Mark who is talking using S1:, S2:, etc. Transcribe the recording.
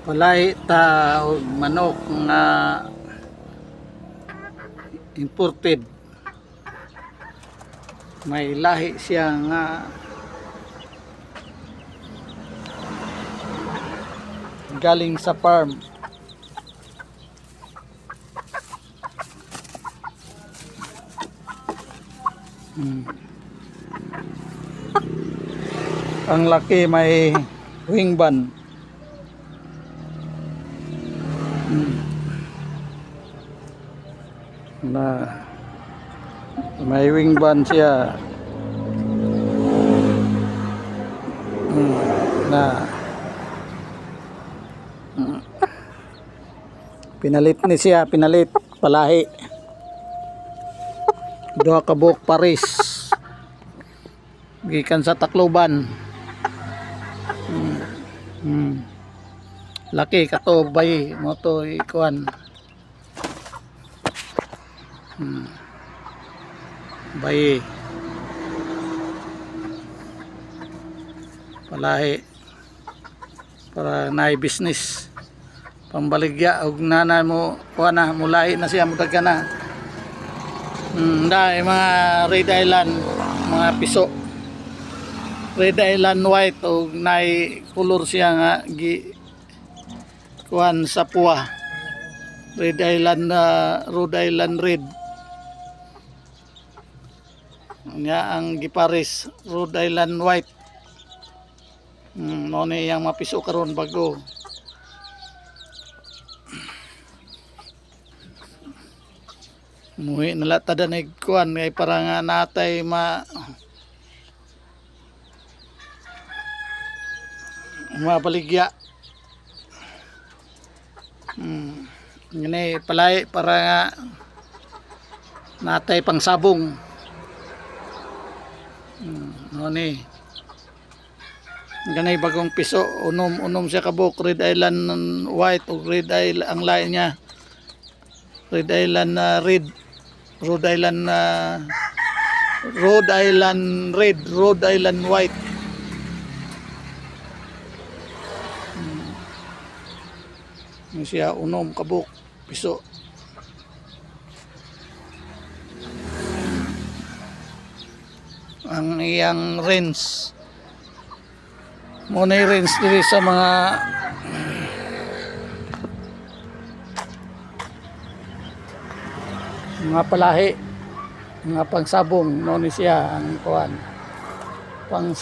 S1: Walay ta og manok nga imported. May lahi siya nga galing sa farm. Ang laki may wing band. Na may wing band siya. Na pinalit ni siya, pinalit palahi. Duha ka buok Paris gikan sa Tacloban. Laki kato bay mo to ikuan. Bay palahi para naay business pambaligya og nanay mo kuha na mulai na siya mudag na. Dahil mga Red Island, mga piso. Red Island white o nay color siya nga gi kuan sa puwa. Red Island Rhode Island red. Nga ang gipares Rhode Island white. No ni yang mapiso karon bago. Muhi nala tada nagkuan kay para nga natay mabaligya. Ngani palay para nga natay pang sabong. Ni ganay bagong piso unom siya kabuk Red Island white o Red Island ang lain niya. Red Island red. Rhode Island red, Rhode Island white. Siya unom kabuk piso. Ang iyang range mo na range diri sa mga palahi, mga pangsabong, no ni siya ang kuan pang